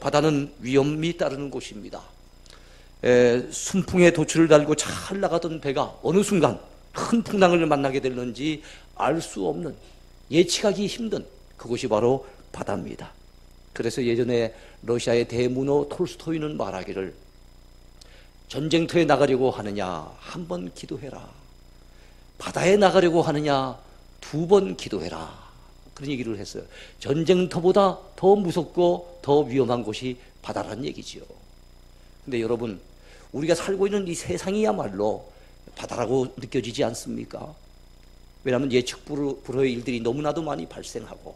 바다는 위험이 따르는 곳입니다. 순풍에 도출을 달고 잘 나가던 배가 어느 순간 큰 풍랑을 만나게 되는지 알 수 없는, 예측하기 힘든 그곳이 바로 바다입니다. 그래서 예전에 러시아의 대문호 톨스토이는 말하기를, 전쟁터에 나가려고 하느냐 한 번 기도해라, 바다에 나가려고 하느냐 두 번 기도해라, 그런 얘기를 했어요. 전쟁터보다 더 무섭고 더 위험한 곳이 바다란 얘기지요. 근데 여러분, 우리가 살고 있는 이 세상이야말로 바다라고 느껴지지 않습니까? 왜냐하면 예측 불허의 일들이 너무나도 많이 발생하고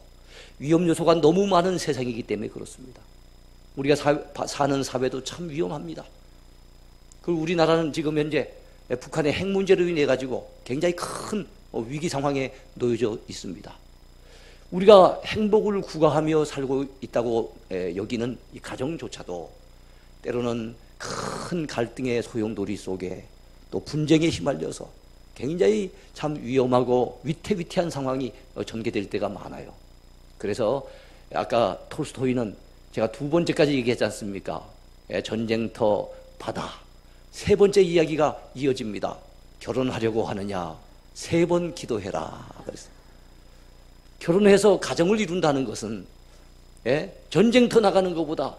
위험 요소가 너무 많은 세상이기 때문에 그렇습니다. 우리가 사는 사회도 참 위험합니다. 그리고 우리나라는 지금 현재 북한의 핵 문제로 인해 가지고 굉장히 큰 위기 상황에 놓여져 있습니다. 우리가 행복을 구가하며 살고 있다고 여기는 이 가정조차도 때로는 큰 갈등의 소용돌이 속에 또 분쟁에 휘말려서 굉장히 참 위험하고 위태위태한 상황이 전개될 때가 많아요. 그래서 아까 톨스토이는 제가 두 번째까지 얘기했지 않습니까? 전쟁터, 바다, 세 번째 이야기가 이어집니다. 결혼하려고 하느냐 세 번 기도해라 그랬어요. 결혼해서 가정을 이룬다는 것은 전쟁터 나가는 것보다,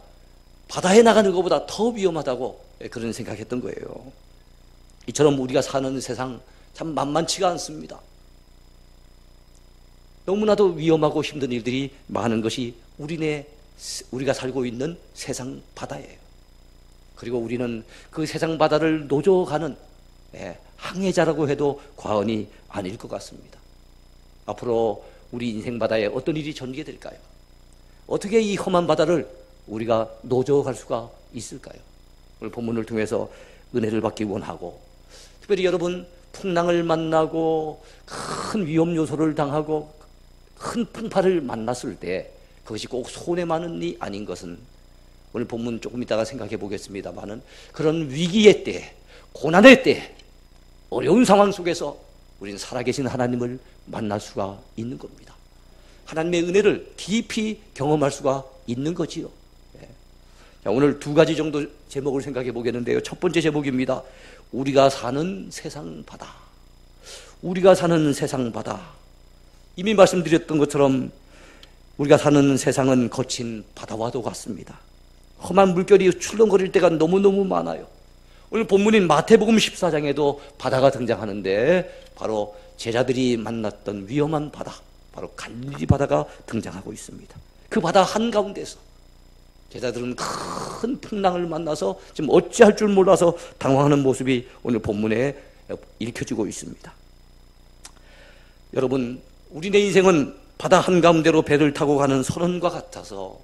바다에 나가는 것보다 더 위험하다고 그런 생각했던 거예요. 이처럼 우리가 사는 세상 참 만만치가 않습니다. 너무나도 위험하고 힘든 일들이 많은 것이 우리가 살고 있는 세상 바다예요. 그리고 우리는 그 세상 바다를 노져가는 항해자라고 해도 과언이 아닐 것 같습니다. 앞으로 우리 인생 바다에 어떤 일이 전개될까요? 어떻게 이 험한 바다를 우리가 노져갈 수가 있을까요? 오늘 본문을 통해서 은혜를 받기 원하고, 특별히 여러분 풍랑을 만나고 큰 위험 요소를 당하고 큰 풍파를 만났을 때 그것이 꼭 손해만이 아닌 것은, 오늘 본문 조금 이따가 생각해 보겠습니다만은, 그런 위기의 때, 고난의 때, 어려운 상황 속에서 우리는 살아계신 하나님을 만날 수가 있는 겁니다. 하나님의 은혜를 깊이 경험할 수가 있는 거지요. 자, 오늘 두 가지 정도 제목을 생각해 보겠는데요. 첫 번째 제목입니다. 우리가 사는 세상 바다. 우리가 사는 세상 바다. 이미 말씀드렸던 것처럼 우리가 사는 세상은 거친 바다와도 같습니다. 험한 물결이 출렁거릴 때가 너무너무 많아요. 오늘 본문인 마태복음 14장에도 바다가 등장하는데, 바로 제자들이 만났던 위험한 바다, 바로 갈릴리 바다가 등장하고 있습니다. 그 바다 한가운데서 제자들은 큰 풍랑을 만나서 지금 어찌할 줄 몰라서 당황하는 모습이 오늘 본문에 읽혀지고 있습니다. 여러분, 우리네 인생은 바다 한가운데로 배를 타고 가는 선원과 같아서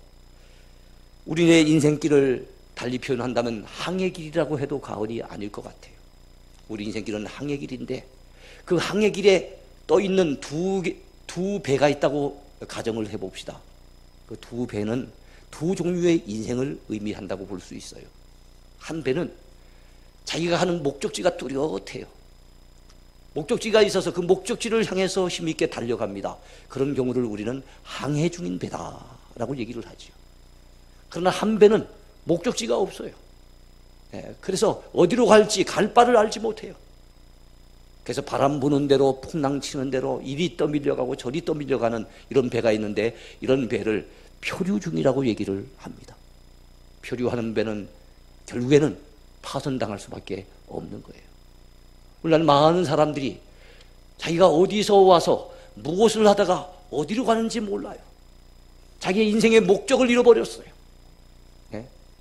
우리네 인생길을 달리 표현한다면 항해길이라고 해도 과언이 아닐 것 같아요. 우리 인생길은 항해길인데, 그 항해길에 떠있는 두 배가 있다고 가정을 해봅시다. 그 두 배는 두 종류의 인생을 의미한다고 볼 수 있어요. 한 배는 자기가 가는 목적지가 뚜렷해요. 목적지가 있어서 그 목적지를 향해서 힘있게 달려갑니다. 그런 경우를 우리는 항해 중인 배다라고 얘기를 하죠. 그러나 한 배는 목적지가 없어요. 그래서 어디로 갈지 갈 바를 알지 못해요. 그래서 바람 부는 대로, 풍랑 치는 대로 이리 떠밀려가고 저리 떠밀려가는 이런 배가 있는데, 이런 배를 표류 중이라고 얘기를 합니다. 표류하는 배는 결국에는 파손당할 수밖에 없는 거예요. 오늘날 많은 사람들이 자기가 어디서 와서 무엇을 하다가 어디로 가는지 몰라요. 자기의 인생의 목적을 잃어버렸어요.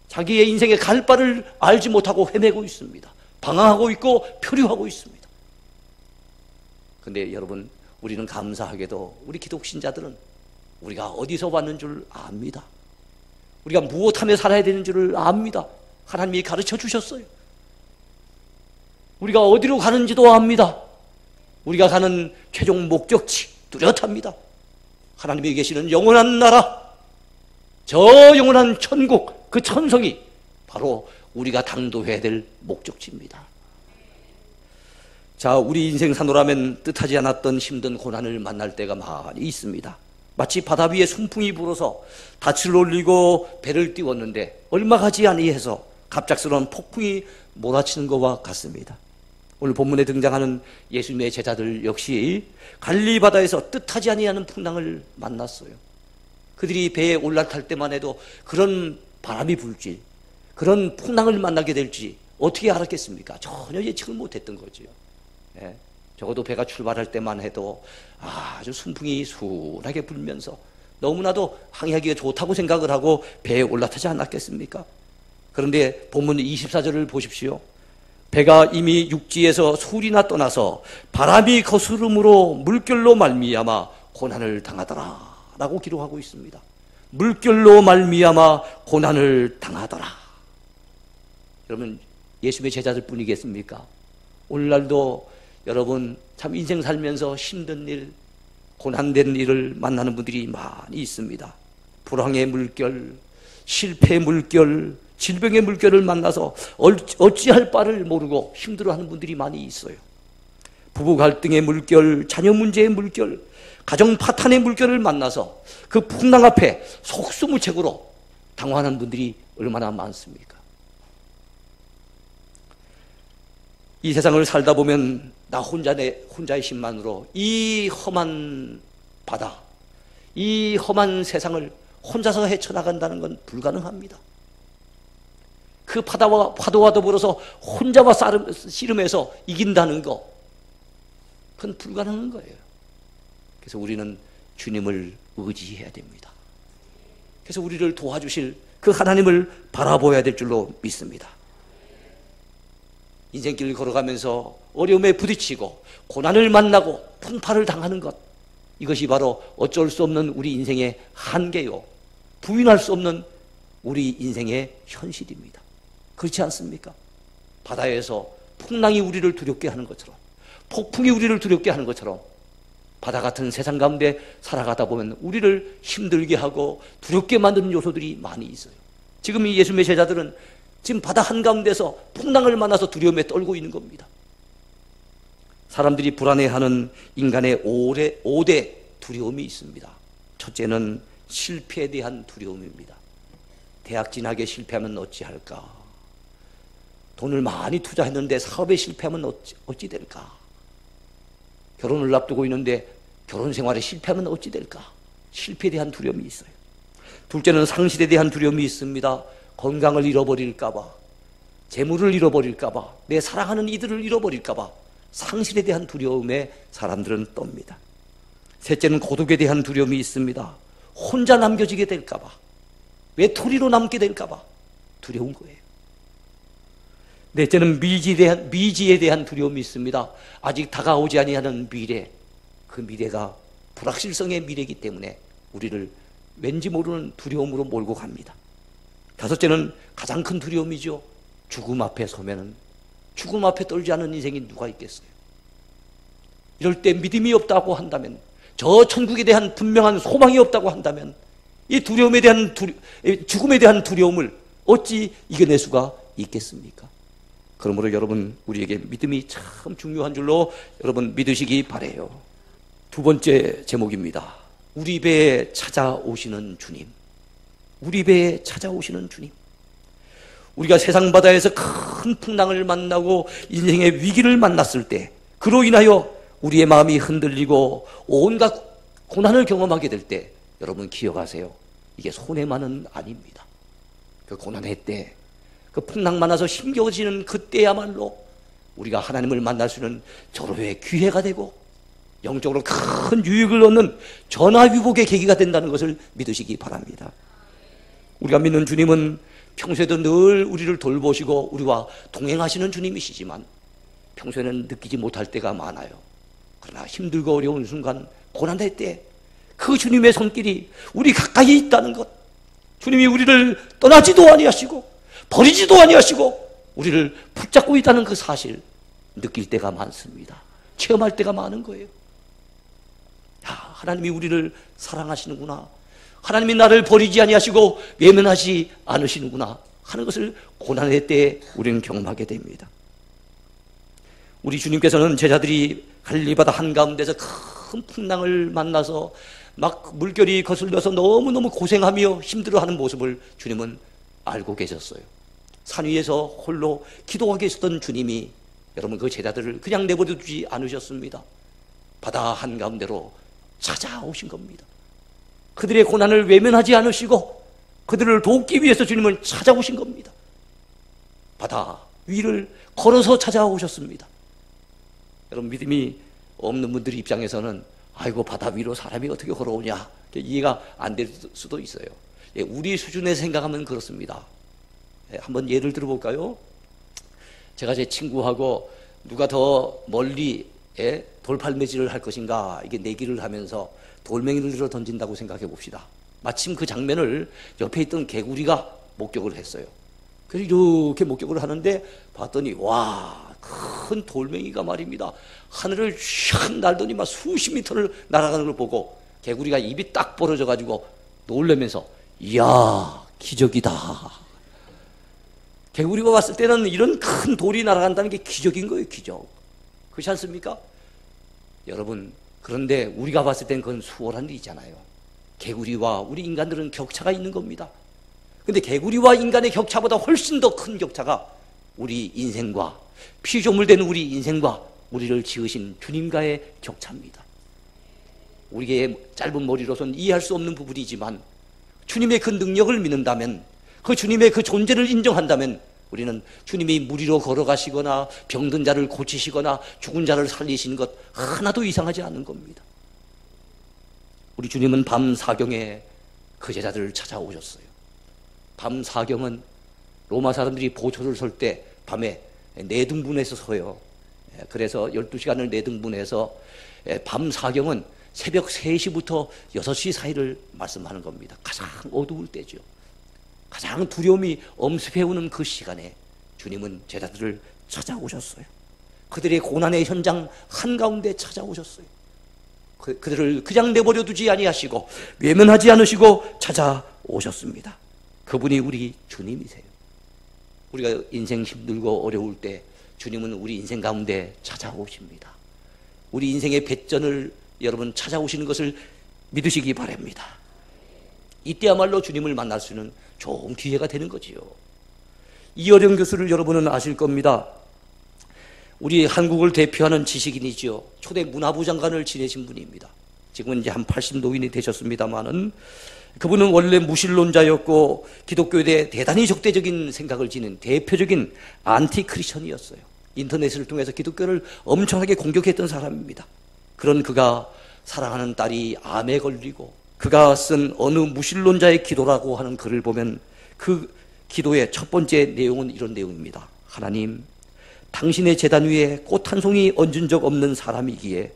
자기의 인생의 갈 바를 알지 못하고 헤매고 있습니다. 방황하고 있고 표류하고 있습니다. 그런데 여러분, 우리는 감사하게도 우리 기독신자들은 우리가 어디서 왔는 줄 압니다. 우리가 무엇하며 살아야 되는 줄을 압니다. 하나님이 가르쳐 주셨어요. 우리가 어디로 가는지도 압니다. 우리가 가는 최종 목적지 뚜렷합니다. 하나님이 계시는 영원한 나라, 저 영원한 천국, 그 천성이 바로 우리가 당도해야 될 목적지입니다. 자, 우리 인생 사노라면 뜻하지 않았던 힘든 고난을 만날 때가 많이 있습니다. 마치 바다 위에 순풍이 불어서 닻을 올리고 배를 띄웠는데 얼마 가지 아니해서 갑작스러운 폭풍이 몰아치는 것과 같습니다. 오늘 본문에 등장하는 예수님의 제자들 역시 갈릴리 바다에서 뜻하지 아니하는 풍랑을 만났어요. 그들이 배에 올라탈 때만 해도 그런 바람이 불지, 그런 풍랑을 만나게 될지 어떻게 알았겠습니까? 전혀 예측을 못했던 거죠. 예. 적어도 배가 출발할 때만 해도 아주 순풍이 순하게 불면서 너무나도 항해하기가 좋다고 생각을 하고 배에 올라타지 않았겠습니까? 그런데 본문 24절을 보십시오. 배가 이미 육지에서 소리나 떠나서 바람이 거스름으로 물결로 말미암아 고난을 당하더라 라고 기록하고 있습니다. 물결로 말미암아 고난을 당하더라. 여러분, 예수님의 제자들 뿐이겠습니까? 오늘날도 여러분 참 인생 살면서 힘든 일, 고난된 일을 만나는 분들이 많이 있습니다. 불황의 물결, 실패의 물결, 질병의 물결을 만나서 어찌할 바를 모르고 힘들어하는 분들이 많이 있어요. 부부 갈등의 물결, 자녀 문제의 물결, 가정 파탄의 물결을 만나서 그 풍랑 앞에 속수무책으로 당황하는 분들이 얼마나 많습니까? 이 세상을 살다 보면 나 혼자의 힘만으로 이 험한 바다, 이 험한 세상을 혼자서 헤쳐나간다는 건 불가능합니다. 그 파도와 더불어서 혼자와 씨름해서 이긴다는 거, 그건 불가능한 거예요. 그래서 우리는 주님을 의지해야 됩니다. 그래서 우리를 도와주실 그 하나님을 바라보아야 될 줄로 믿습니다. 인생길을 걸어가면서 어려움에 부딪히고 고난을 만나고 풍파를 당하는 것, 이것이 바로 어쩔 수 없는 우리 인생의 한계요, 부인할 수 없는 우리 인생의 현실입니다. 그렇지 않습니까? 바다에서 풍랑이 우리를 두렵게 하는 것처럼, 폭풍이 우리를 두렵게 하는 것처럼 바다 같은 세상 가운데 살아가다 보면 우리를 힘들게 하고 두렵게 만드는 요소들이 많이 있어요. 지금 이 예수님의 제자들은 지금 바다 한가운데서 풍랑을 만나서 두려움에 떨고 있는 겁니다. 사람들이 불안해하는 인간의 5대 두려움이 있습니다. 첫째는 실패에 대한 두려움입니다. 대학 진학에 실패하면 어찌할까? 돈을 많이 투자했는데 사업에 실패하면 어찌 될까? 결혼을 앞두고 있는데 결혼 생활에 실패하면 어찌 될까? 실패에 대한 두려움이 있어요. 둘째는 상실에 대한 두려움이 있습니다. 건강을 잃어버릴까봐, 재물을 잃어버릴까봐, 내 사랑하는 이들을 잃어버릴까봐 상실에 대한 두려움에 사람들은 떱니다. 셋째는 고독에 대한 두려움이 있습니다. 혼자 남겨지게 될까봐, 외톨이로 남게 될까봐 두려운 거예요. 넷째는 미지에 대한 두려움이 있습니다. 아직 다가오지 아니하는 미래, 그 미래가 불확실성의 미래이기 때문에 우리를 왠지 모르는 두려움으로 몰고 갑니다. 다섯째는 가장 큰 두려움이죠. 죽음 앞에 서면은, 죽음 앞에 떨지 않은 인생이 누가 있겠어요? 이럴 때 믿음이 없다고 한다면, 저 천국에 대한 분명한 소망이 없다고 한다면, 이 두려움에 대한 죽음에 대한 두려움을 어찌 이겨낼 수가 있겠습니까? 그러므로 여러분, 우리에게 믿음이 참 중요한 줄로 여러분 믿으시기 바라요. 두 번째 제목입니다. 우리 배에 찾아오시는 주님. 우리 배에 찾아오시는 주님. 우리가 세상 바다에서 큰 풍랑을 만나고 인생의 위기를 만났을 때, 그로 인하여 우리의 마음이 흔들리고 온갖 고난을 경험하게 될 때, 여러분 기억하세요. 이게 손해만은 아닙니다. 그 고난의 때, 그 풍랑 만나서 힘겨워지는 그때야말로 우리가 하나님을 만날 수 있는 절호의 기회가 되고 영적으로 큰 유익을 얻는 전화위복의 계기가 된다는 것을 믿으시기 바랍니다. 우리가 믿는 주님은 평소에도 늘 우리를 돌보시고 우리와 동행하시는 주님이시지만 평소에는 느끼지 못할 때가 많아요. 그러나 힘들고 어려운 순간, 고난할 때 그 주님의 손길이 우리 가까이 있다는 것, 주님이 우리를 떠나지도 아니하시고 버리지도 아니하시고 우리를 붙잡고 있다는 그 사실 느낄 때가 많습니다. 체험할 때가 많은 거예요. 하나님이 우리를 사랑하시는구나, 하나님이 나를 버리지 아니하시고 외면하지 않으시는구나 하는 것을 고난의 때에 우리는 경험하게 됩니다. 우리 주님께서는 제자들이 갈릴리 바다 한가운데서 큰 풍랑을 만나서 막 물결이 거슬려서 너무너무 고생하며 힘들어하는 모습을 주님은 알고 계셨어요. 산 위에서 홀로 기도하고 계셨던 주님이 여러분 그 제자들을 그냥 내버려 두지 않으셨습니다. 바다 한가운데로 찾아오신 겁니다. 그들의 고난을 외면하지 않으시고 그들을 돕기 위해서 주님은 찾아오신 겁니다. 바다 위를 걸어서 찾아오셨습니다. 여러분 믿음이 없는 분들 입장에서는 아이고 바다 위로 사람이 어떻게 걸어오냐 이해가 안 될 수도 있어요. 우리 수준에 생각하면 그렇습니다. 한번 예를 들어볼까요? 제가 제 친구하고 누가 더 멀리 돌팔매질을 할 것인가 이게 내기를 하면서 돌멩이를 들어 던진다고 생각해 봅시다. 마침 그 장면을 옆에 있던 개구리가 목격을 했어요. 그래서 이렇게 목격을 하는데 봤더니 와, 큰 돌멩이가 말입니다. 하늘을 샥 날더니 막 수십 미터를 날아가는 걸 보고 개구리가 입이 딱 벌어져 가지고 놀라면서 이야, 기적이다. 개구리가 봤을 때는 이런 큰 돌이 날아간다는 게 기적인 거예요, 기적. 그렇지 않습니까? 여러분, 그런데 우리가 봤을 땐 그건 수월한 일이잖아요. 개구리와 우리 인간들은 격차가 있는 겁니다. 근데 개구리와 인간의 격차보다 훨씬 더 큰 격차가 우리 인생과 피조물된 우리 인생과 우리를 지으신 주님과의 격차입니다. 우리의 짧은 머리로서는 이해할 수 없는 부분이지만 주님의 그 능력을 믿는다면, 그 주님의 그 존재를 인정한다면 우리는 주님이 물 위로 걸어가시거나 병든 자를 고치시거나 죽은 자를 살리신 것 하나도 이상하지 않은 겁니다. 우리 주님은 밤 사경에 그 제자들을 찾아오셨어요. 밤 사경은 로마 사람들이 보초를 설 때 밤에 네등분해서 서요. 그래서 12시간을 네등분해서 밤 사경은 새벽 3시부터 6시 사이를 말씀하는 겁니다. 가장 어두울 때죠. 가장 두려움이 엄습해오는 그 시간에 주님은 제자들을 찾아오셨어요. 그들의 고난의 현장 한가운데 찾아오셨어요. 그들을 그냥 내버려 두지 아니하시고 외면하지 않으시고 찾아오셨습니다. 그분이 우리 주님이세요. 우리가 인생 힘들고 어려울 때 주님은 우리 인생 가운데 찾아오십니다. 우리 인생의 배전을 여러분 찾아오시는 것을 믿으시기 바랍니다. 이때야말로 주님을 만날 수 있는 좋은 기회가 되는 거지요. 이어령 교수를 여러분은 아실 겁니다. 우리 한국을 대표하는 지식인이지요. 초대 문화부 장관을 지내신 분입니다. 지금은 이제 한 80노인이 되셨습니다만은 그분은 원래 무신론자였고 기독교에 대단히 적대적인 생각을 지닌 대표적인 안티 크리스천이었어요. 인터넷을 통해서 기독교를 엄청나게 공격했던 사람입니다. 그런 그가 사랑하는 딸이 암에 걸리고 그가 쓴 어느 무신론자의 기도라고 하는 글을 보면 그 기도의 첫 번째 내용은 이런 내용입니다. 하나님, 당신의 제단 위에 꽃 한 송이 얹은 적 없는 사람이기에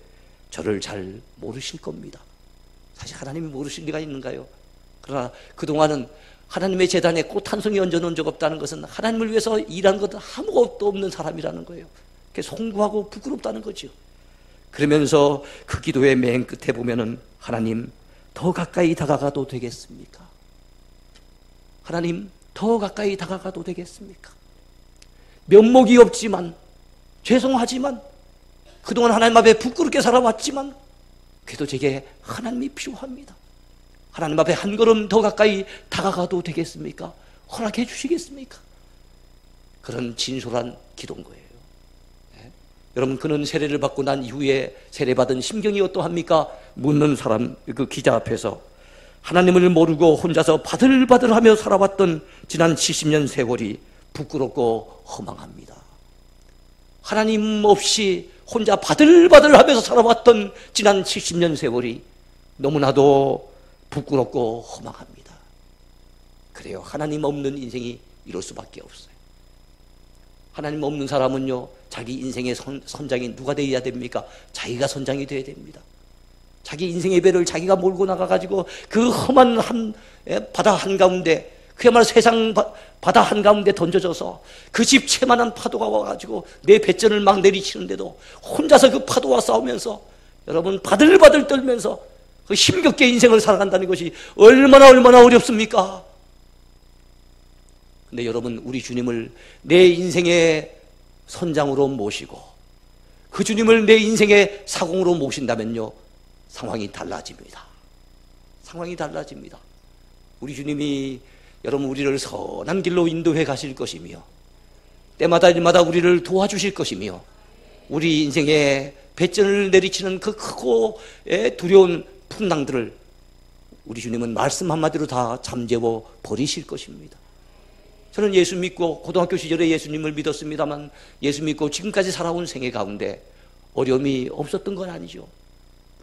저를 잘 모르실 겁니다. 사실 하나님이 모르실 리가 있는가요? 그러나 그동안은 하나님의 제단에 꽃 한 송이 얹어놓은 적 없다는 것은 하나님을 위해서 일한 것 아무것도 없는 사람이라는 거예요. 그게 송구하고 부끄럽다는 거죠. 그러면서 그 기도의 맨 끝에 보면은 하나님, 더 가까이 다가가도 되겠습니까? 하나님, 더 가까이 다가가도 되겠습니까? 면목이 없지만, 죄송하지만, 그동안 하나님 앞에 부끄럽게 살아왔지만, 그래도 제게 하나님이 필요합니다. 하나님 앞에 한 걸음 더 가까이 다가가도 되겠습니까? 허락해 주시겠습니까? 그런 진솔한 기도인 거예요. 여러분, 그는 세례를 받고 난 이후에 세례받은 심경이 어떠합니까? 묻는 사람, 그 기자 앞에서 하나님을 모르고 혼자서 바들바들하며 살아왔던 지난 70년 세월이 부끄럽고 허망합니다. 하나님 없이 혼자 바들바들하면서 살아왔던 지난 70년 세월이 너무나도 부끄럽고 허망합니다. 그래요. 하나님 없는 인생이 이럴 수밖에 없어요. 하나님 없는 사람은요, 자기 인생의 선장이 누가 되어야 됩니까? 자기가 선장이 되어야 됩니다. 자기 인생의 배를 자기가 몰고 나가가지고 그 험한 바다 한가운데, 그야말로 세상 바다 한가운데 던져져서 그 집채만한 파도가 와가지고 내 배전을 막 내리치는데도 혼자서 그 파도와 싸우면서 여러분 바들바들 떨면서 그 힘겹게 인생을 살아간다는 것이 얼마나 어렵습니까? 근데 여러분, 우리 주님을 내 인생의 선장으로 모시고 그 주님을 내 인생의 사공으로 모신다면요, 상황이 달라집니다. 상황이 달라집니다. 우리 주님이 여러분 우리를 선한 길로 인도해 가실 것이며 때마다 일마다 우리를 도와주실 것이며 우리 인생에 배전을 내리치는 그 크고 두려운 풍랑들을 우리 주님은 말씀 한마디로 다 잠재워 버리실 것입니다. 저는 예수 믿고 고등학교 시절에 예수님을 믿었습니다만 예수 믿고 지금까지 살아온 생애 가운데 어려움이 없었던 건 아니죠.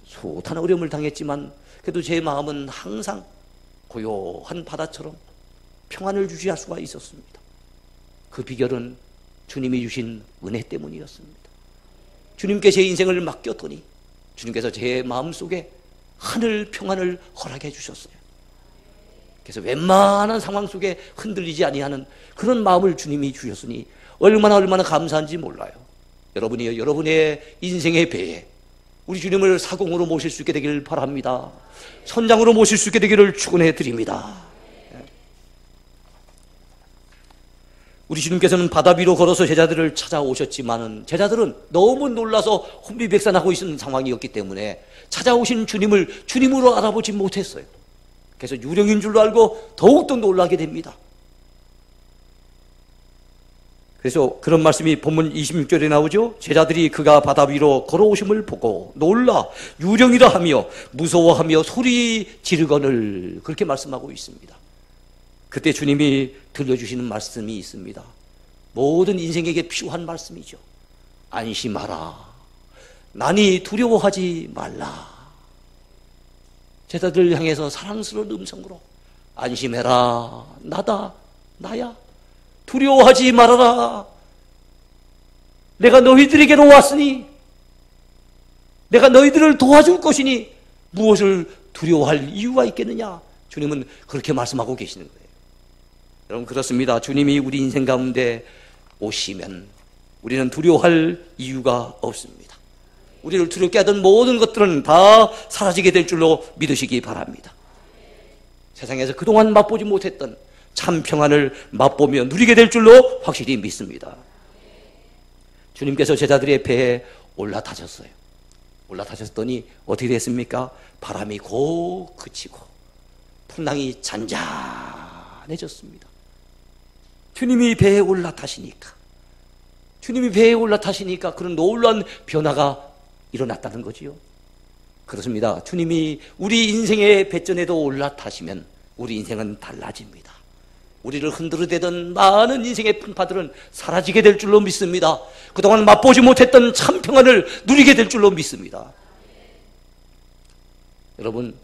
숱한 어려움을 당했지만 그래도 제 마음은 항상 고요한 바다처럼 평안을 유지할 수가 있었습니다. 그 비결은 주님이 주신 은혜 때문이었습니다. 주님께 제 인생을 맡겼더니 주님께서 제 마음속에 하늘 평안을 허락해 주셨어요. 그래서 웬만한 상황 속에 흔들리지 아니하는 그런 마음을 주님이 주셨으니 얼마나 감사한지 몰라요. 여러분이 여러분의 인생의 배에 우리 주님을 사공으로 모실 수 있게 되기를 바랍니다. 선장으로 모실 수 있게 되기를 축원해 드립니다. 우리 주님께서는 바다 위로 걸어서 제자들을 찾아오셨지만은 제자들은 너무 놀라서 혼비백산하고 있는 상황이었기 때문에 찾아오신 주님을 주님으로 알아보지 못했어요. 그래서 유령인 줄로 알고 더욱더 놀라게 됩니다. 그래서 그런 말씀이 본문 26절에 나오죠. 제자들이 그가 바다 위로 걸어오심을 보고 놀라 유령이라 하며 무서워하며 소리 지르거늘 그렇게 말씀하고 있습니다. 그때 주님이 들려주시는 말씀이 있습니다. 모든 인생에게 필요한 말씀이죠. 안심하라. 나니 두려워하지 말라. 제자들 향해서 사랑스러운 음성으로 안심해라. 나다. 나야. 두려워하지 말아라. 내가 너희들에게로 왔으니 내가 너희들을 도와줄 것이니 무엇을 두려워할 이유가 있겠느냐. 주님은 그렇게 말씀하고 계시는 거예요. 여러분 그렇습니다. 주님이 우리 인생 가운데 오시면 우리는 두려워할 이유가 없습니다. 우리를 두렵게 하던 모든 것들은 다 사라지게 될 줄로 믿으시기 바랍니다. 세상에서 그동안 맛보지 못했던 참 평안을 맛보며 누리게 될 줄로 확실히 믿습니다. 주님께서 제자들의 배에 올라타셨어요. 올라타셨더니 어떻게 됐습니까? 바람이 고 그치고 풍랑이 잔잔해졌습니다. 주님이 배에 올라타시니까 그런 놀라운 변화가 일어났다는 거지요. 그렇습니다. 주님이 우리 인생의 배전에도 올라타시면 우리 인생은 달라집니다. 우리를 흔들어대던 많은 인생의 풍파들은 사라지게 될 줄로 믿습니다. 그동안 맛보지 못했던 참 평안을 누리게 될 줄로 믿습니다. 여러분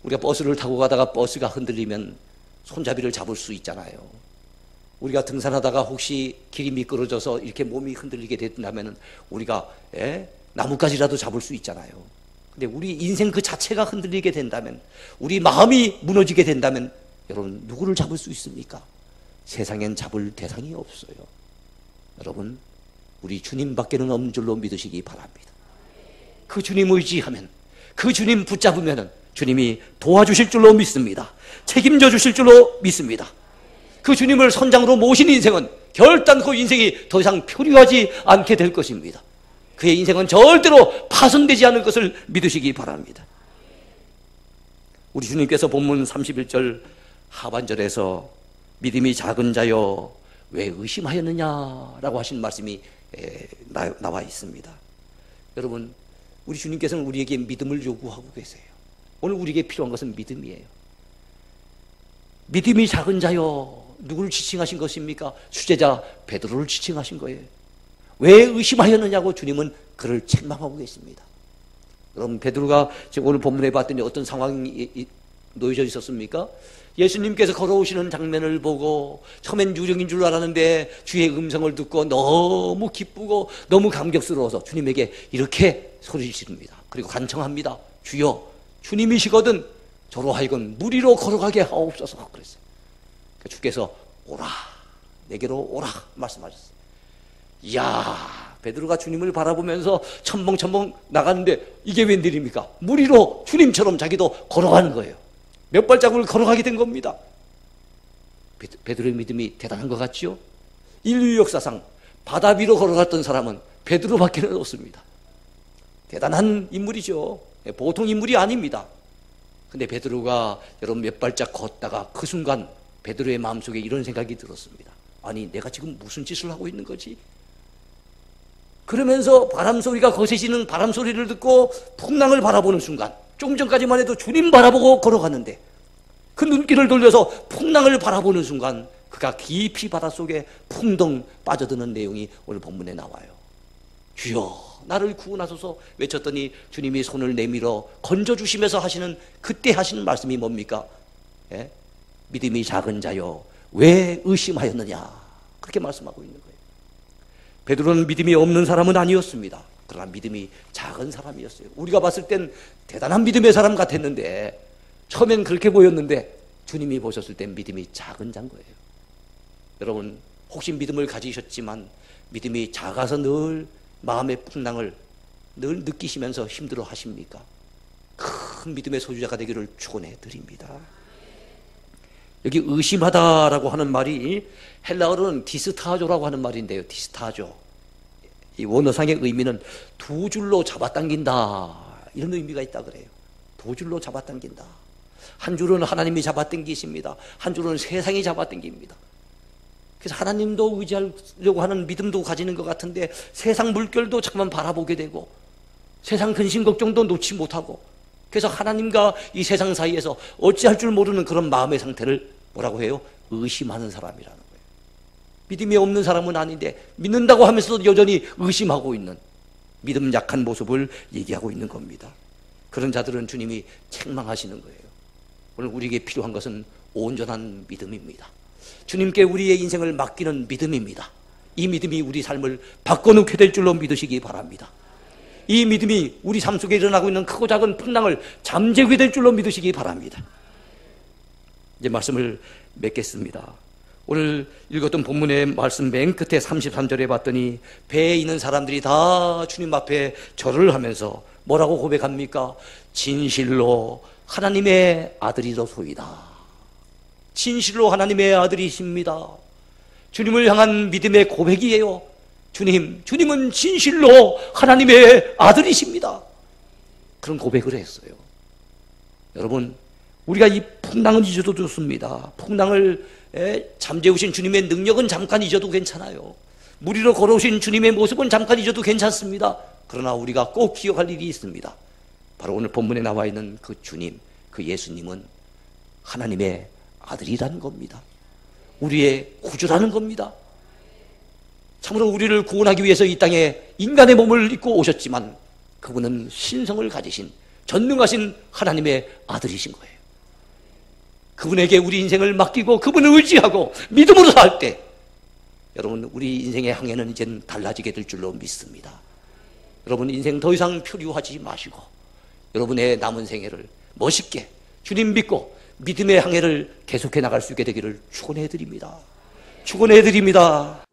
우리가 버스를 타고 가다가 버스가 흔들리면 손잡이를 잡을 수 있잖아요. 우리가 등산하다가 혹시 길이 미끄러져서 이렇게 몸이 흔들리게 된다면 우리가 나뭇가지라도 잡을 수 있잖아요. 근데 우리 인생 그 자체가 흔들리게 된다면 우리 마음이 무너지게 된다면 여러분 누구를 잡을 수 있습니까? 세상엔 잡을 대상이 없어요. 여러분 우리 주님밖에는 없는 줄로 믿으시기 바랍니다. 그 주님 의지하면 그 주님 붙잡으면 주님이 도와주실 줄로 믿습니다. 책임져 주실 줄로 믿습니다. 그 주님을 선장으로 모신 인생은 결단코 인생이 더 이상 표류하지 않게 될 것입니다. 그의 인생은 절대로 파손되지 않을 것을 믿으시기 바랍니다. 우리 주님께서 본문 31절 하반절에서 믿음이 작은 자여 왜 의심하였느냐라고 하신 말씀이 나와 있습니다. 여러분 우리 주님께서는 우리에게 믿음을 요구하고 계세요. 오늘 우리에게 필요한 것은 믿음이에요. 믿음이 작은 자여 누구를 지칭하신 것입니까? 수제자 베드로를 지칭하신 거예요. 왜 의심하였느냐고 주님은 그를 책망하고 계십니다. 여러분 베드로가 지금 오늘 본문에 봤더니 어떤 상황이 놓여져 있었습니까? 예수님께서 걸어오시는 장면을 보고 처음엔 유령인 줄 알았는데 주의 음성을 듣고 너무 기쁘고 너무 감격스러워서 주님에게 이렇게 소리 지릅니다. 그리고 간청합니다. 주여 주님이시거든 저로 하여금 무리로 걸어가게 하옵소서 그랬어요. 주께서 오라 내게로 오라 말씀하셨어요. 이야 베드로가 주님을 바라보면서 첨벙첨벙 나가는데 이게 웬일입니까? 무리로 주님처럼 자기도 걸어가는 거예요. 몇 발자국을 걸어가게 된 겁니다. 베드로의 믿음이 대단한 것 같죠? 인류 역사상 바다 위로 걸어갔던 사람은 베드로밖에는 없습니다. 대단한 인물이죠. 보통 인물이 아닙니다. 근데 베드로가 여러분 몇 발짝 걷다가 그 순간 베드로의 마음속에 이런 생각이 들었습니다. 아니, 내가 지금 무슨 짓을 하고 있는 거지? 그러면서 바람 소리가 거세지는 바람 소리를 듣고 풍랑을 바라보는 순간, 조금 전까지만 해도 주님 바라보고 걸어갔는데 그 눈길을 돌려서 풍랑을 바라보는 순간 그가 깊이 바닷속에 풍덩 빠져드는 내용이 오늘 본문에 나와요. 주여 나를 구원하소서 외쳤더니 주님이 손을 내밀어 건져주시면서 하시는, 그때 하시는 말씀이 뭡니까? 예? 믿음이 작은 자여 왜 의심하였느냐, 그렇게 말씀하고 있는 거예요. 베드로는 믿음이 없는 사람은 아니었습니다. 그러나 믿음이 작은 사람이었어요. 우리가 봤을 땐 대단한 믿음의 사람 같았는데, 처음엔 그렇게 보였는데 주님이 보셨을 땐 믿음이 작은 자인 거예요. 여러분 혹시 믿음을 가지셨지만 믿음이 작아서 늘 마음의 풍랑을 늘 느끼시면서 힘들어 하십니까? 큰 믿음의 소유자가 되기를 축원해 드립니다. 여기 의심하다라고 하는 말이 헬라어로는 디스타조라고 하는 말인데요. 디스타조, 이 원어상의 의미는 두 줄로 잡아당긴다, 이런 의미가 있다 그래요. 두 줄로 잡아당긴다. 한 줄은 하나님이 잡아당기십니다. 한 줄은 세상이 잡아당깁니다. 그래서 하나님도 의지하려고 하는 믿음도 가지는 것 같은데 세상 물결도 잠깐만 바라보게 되고 세상 근심 걱정도 놓지 못하고, 그래서 하나님과 이 세상 사이에서 어찌할 줄 모르는 그런 마음의 상태를 뭐라고 해요? 의심하는 사람이라는 거예요. 믿음이 없는 사람은 아닌데 믿는다고 하면서도 여전히 의심하고 있는 믿음 약한 모습을 얘기하고 있는 겁니다. 그런 자들은 주님이 책망하시는 거예요. 오늘 우리에게 필요한 것은 온전한 믿음입니다. 주님께 우리의 인생을 맡기는 믿음입니다. 이 믿음이 우리 삶을 바꿔놓게 될 줄로 믿으시기 바랍니다. 이 믿음이 우리 삶 속에 일어나고 있는 크고 작은 풍랑을 잠재우게 될 줄로 믿으시기 바랍니다. 이제 말씀을 맺겠습니다. 오늘 읽었던 본문의 말씀 맨 끝에 33절에 봤더니 배에 있는 사람들이 다 주님 앞에 절을 하면서 뭐라고 고백합니까? 진실로 하나님의 아들이로소이다. 진실로 하나님의 아들이십니다. 주님을 향한 믿음의 고백이에요. 주님은 진실로 하나님의 아들이십니다. 그런 고백을 했어요. 여러분, 우리가 이 풍랑은 잊어도 좋습니다. 풍랑을 잠재우신 주님의 능력은 잠깐 잊어도 괜찮아요. 물 위로 걸어오신 주님의 모습은 잠깐 잊어도 괜찮습니다. 그러나 우리가 꼭 기억할 일이 있습니다. 바로 오늘 본문에 나와 있는 그 주님, 그 예수님은 하나님의 아들이라는 겁니다. 우리의 구주라는 겁니다. 참으로 우리를 구원하기 위해서 이 땅에 인간의 몸을 입고 오셨지만 그분은 신성을 가지신 전능하신 하나님의 아들이신 거예요. 그분에게 우리 인생을 맡기고 그분을 의지하고 믿음으로 살 때 여러분, 우리 인생의 항해는 이젠 달라지게 될 줄로 믿습니다. 여러분, 인생 더 이상 표류하지 마시고 여러분의 남은 생애를 멋있게 주님 믿고 믿음의 항해를 계속해 나갈 수 있게 되기를 축원해 드립니다. 축원해 드립니다.